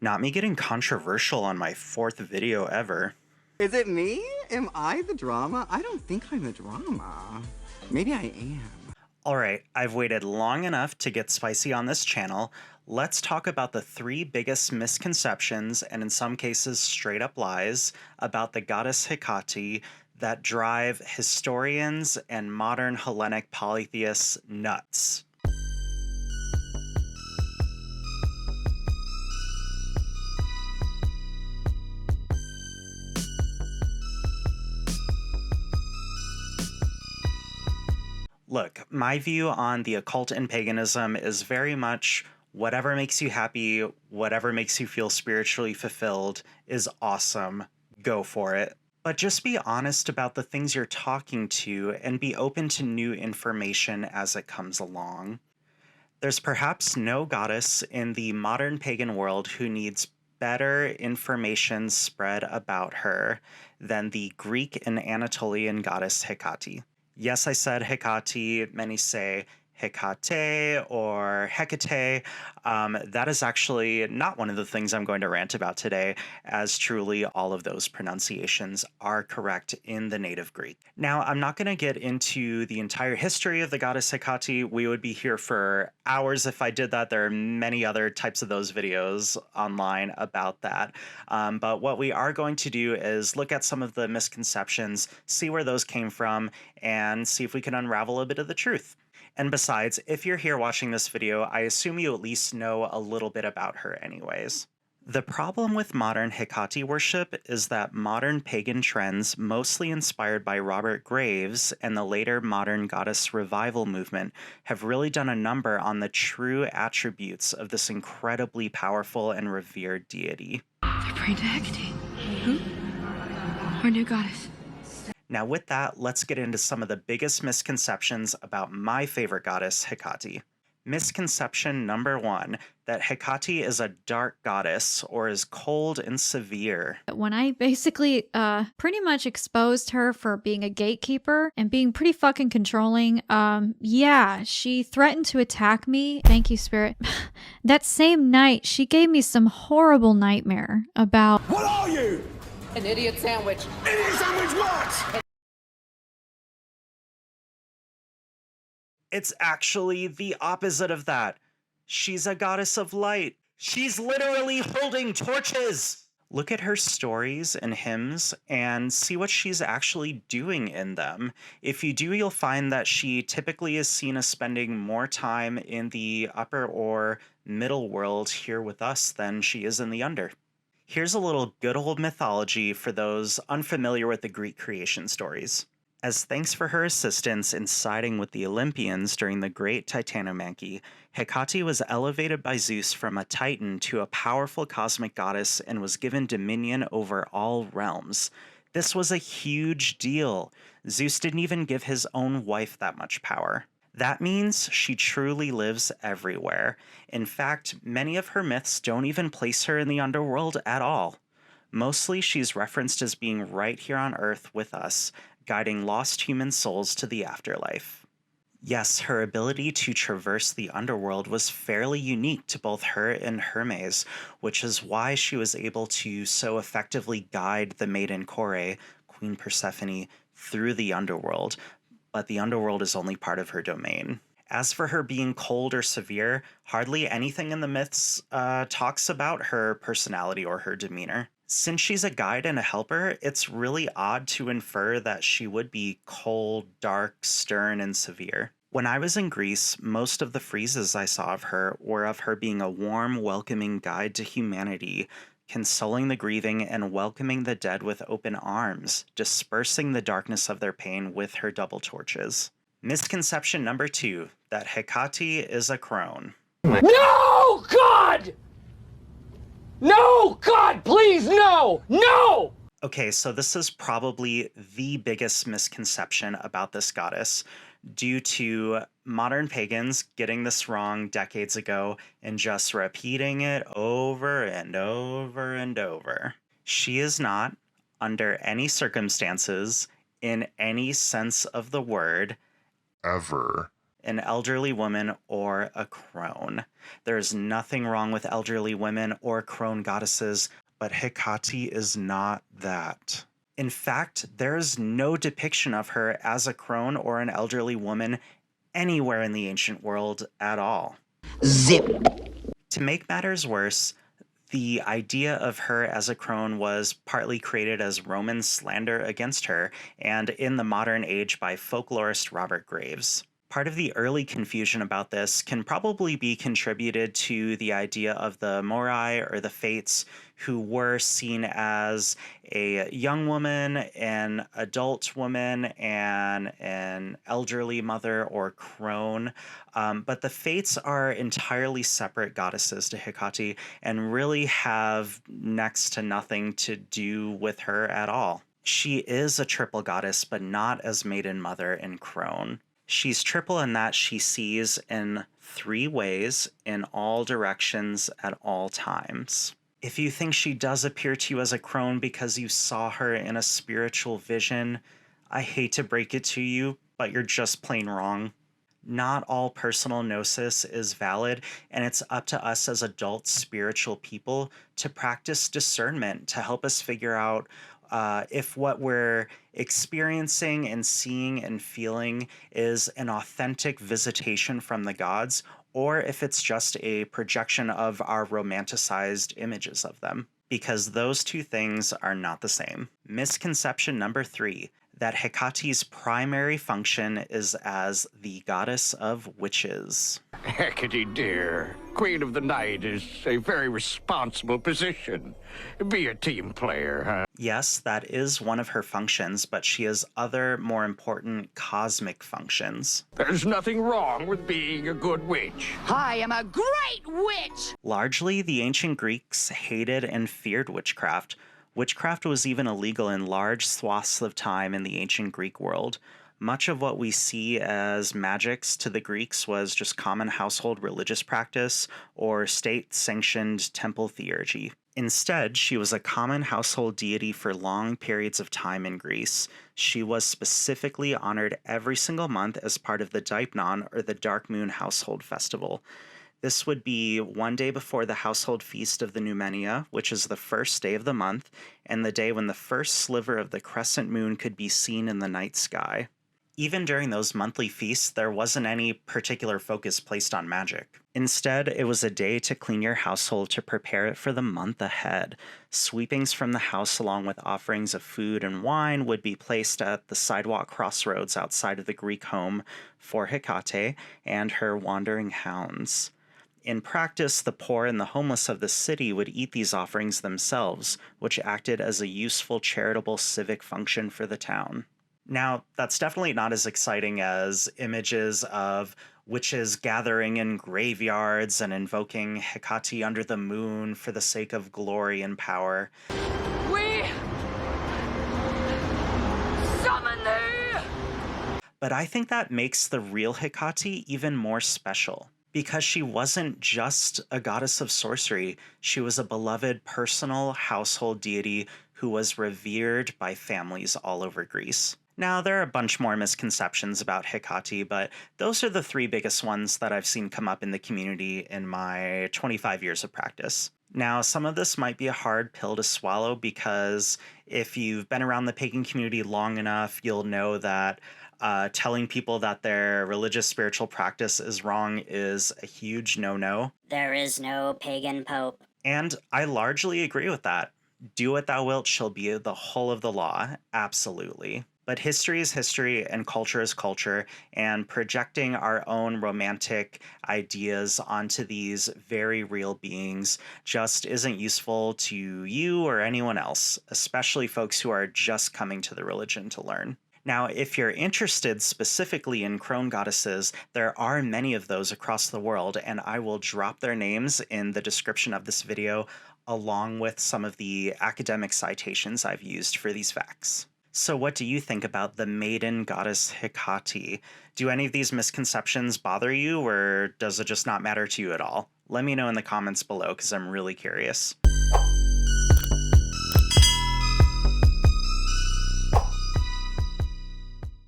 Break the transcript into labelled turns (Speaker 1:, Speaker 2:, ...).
Speaker 1: Not me getting controversial on my fourth video ever.
Speaker 2: Is it me? Am I the drama? I don't think I'm the drama. Maybe I am.
Speaker 1: Alright, I've waited long enough to get spicy on this channel. Let's talk about the 3 biggest misconceptions, and in some cases straight up lies, about the goddess Hekate that drive historians and modern Hellenic polytheists nuts. Look, my view on the occult and paganism is very much whatever makes you happy, whatever makes you feel spiritually fulfilled is awesome. Go for it. But just be honest about the things you're talking to and be open to new information as it comes along. There's perhaps no goddess in the modern pagan world who needs better information spread about her than the Greek and Anatolian goddess Hekate. Yes, I said Hekate. Many say Hekate or Hekate. That is actually not one of the things I'm going to rant about today, as truly all of those pronunciations are correct in the native Greek. Now, I'm not going to get into the entire history of the goddess Hekate. We would be here for hours if I did that. There are many other types of those videos online about that. But what we are going to do is look at some of the misconceptions, see where those came from, and see if we can unravel a bit of the truth. And besides, if you're here watching this video, I assume you at least know a little bit about her anyways. The problem with modern Hekate worship is that modern pagan trends, mostly inspired by Robert Graves and the later modern goddess revival movement, have really done a number on the true attributes of this incredibly powerful and revered deity.
Speaker 3: They're praying to Hekate. Who? Our new goddess.
Speaker 1: Now with that, let's get into some of the biggest misconceptions about my favorite goddess, Hekate. Misconception number 1, that Hekate is a dark goddess or is cold and severe.
Speaker 4: When I basically pretty much exposed her for being a gatekeeper and being pretty fucking controlling, yeah, she threatened to attack me. Thank you, Spirit. That same night, she gave me some horrible nightmare about...
Speaker 5: What are you?
Speaker 6: An idiot sandwich.
Speaker 5: Idiot sandwich what?
Speaker 1: It's actually the opposite of that. She's a goddess of light. She's literally holding torches. Look at her stories and hymns and see what she's actually doing in them. If you do, you'll find that she typically is seen as spending more time in the upper or middle world here with us than she is in the under. Here's a little good old mythology for those unfamiliar with the Greek creation stories. As thanks for her assistance in siding with the Olympians during the Great Titanomachy, Hekate was elevated by Zeus from a titan to a powerful cosmic goddess and was given dominion over all realms. This was a huge deal. Zeus didn't even give his own wife that much power. That means she truly lives everywhere. In fact, many of her myths don't even place her in the underworld at all. Mostly she's referenced as being right here on Earth with us, guiding lost human souls to the afterlife. Yes, her ability to traverse the underworld was fairly unique to both her and Hermes, which is why she was able to so effectively guide the maiden Kore, Queen Persephone, through the underworld, but the underworld is only part of her domain. As for her being cold or severe, hardly anything in the myths talks about her personality or her demeanor. Since she's a guide and a helper, it's really odd to infer that she would be cold, dark, stern, and severe. When I was in Greece, most of the friezes I saw of her were of her being a warm, welcoming guide to humanity, consoling the grieving and welcoming the dead with open arms, dispersing the darkness of their pain with her double torches. Misconception number 2, that Hekate is a crone.
Speaker 6: No, God! No, God, please, no! No!
Speaker 1: Okay, so this is probably the biggest misconception about this goddess, due to modern pagans getting this wrong decades ago and just repeating it over and over and over. She is not, under any circumstances, in any sense of the word,
Speaker 7: ever
Speaker 1: an elderly woman, or a crone. There's nothing wrong with elderly women or crone goddesses, but Hekate is not that. In fact, there's no depiction of her as a crone or an elderly woman anywhere in the ancient world at all.
Speaker 2: Zip.
Speaker 1: To make matters worse, the idea of her as a crone was partly created as Roman slander against her, and in the modern age by folklorist Robert Graves. Part of the early confusion about this can probably be contributed to the idea of the Morai, or the Fates, who were seen as a young woman, an adult woman, and an elderly mother or crone. But the Fates are entirely separate goddesses to Hekate and really have next to nothing to do with her at all. She is a triple goddess, but not as Maiden Mother and Crone. She's triple in that she sees in 3 ways in all directions at all times. If you think she does appear to you as a crone because you saw her in a spiritual vision, I hate to break it to you, but you're just plain wrong. Not all personal gnosis is valid, and it's up to us as adult spiritual people to practice discernment to help us figure out if what we're experiencing and seeing and feeling is an authentic visitation from the gods, or if it's just a projection of our romanticized images of them. Because those two things are not the same. Misconception number 3, that Hekate's primary function is as the goddess of witches.
Speaker 5: Hekate, dear, Queen of the Night is a very responsible position. Be a team player, huh?
Speaker 1: Yes, that is one of her functions, but she has other, more important cosmic functions.
Speaker 5: There's nothing wrong with being a good witch.
Speaker 6: I am a great witch!
Speaker 1: Largely, the ancient Greeks hated and feared witchcraft. Witchcraft was even illegal in large swaths of time in the ancient Greek world. Much of what we see as magics to the Greeks was just common household religious practice or state-sanctioned temple theurgy. Instead, she was a common household deity for long periods of time in Greece. She was specifically honored every single month as part of the Deipnon, or the Dark Moon Household Festival. This would be one day before the household feast of the Noumenia, which is the first day of the month, and the day when the first sliver of the crescent moon could be seen in the night sky. Even during those monthly feasts, there wasn't any particular focus placed on magic. Instead, it was a day to clean your household to prepare it for the month ahead. Sweepings from the house along with offerings of food and wine would be placed at the sidewalk crossroads outside of the Greek home for Hekate and her wandering hounds. In practice, the poor and the homeless of the city would eat these offerings themselves, which acted as a useful charitable civic function for the town. Now, that's definitely not as exciting as images of witches gathering in graveyards and invoking Hekate under the moon for the sake of glory and power.
Speaker 6: We summon thee!
Speaker 1: But I think that makes the real Hekate even more special. Because she wasn't just a goddess of sorcery, she was a beloved personal household deity who was revered by families all over Greece. Now, there are a bunch more misconceptions about Hekate, but those are the 3 biggest ones that I've seen come up in the community in my 25 years of practice. Now, some of this might be a hard pill to swallow because if you've been around the pagan community long enough, you'll know that telling people that their religious spiritual practice is wrong is a huge no-no.
Speaker 7: There is no pagan pope.
Speaker 1: And I largely agree with that. Do what thou wilt shall be the whole of the law. Absolutely. But history is history and culture is culture, and projecting our own romantic ideas onto these very real beings just isn't useful to you or anyone else, especially folks who are just coming to the religion to learn. Now, if you're interested specifically in crone goddesses, there are many of those across the world, and I will drop their names in the description of this video, along with some of the academic citations I've used for these facts. So what do you think about the maiden goddess Hekate? Do any of these misconceptions bother you, or does it just not matter to you at all? Let me know in the comments below, because I'm really curious.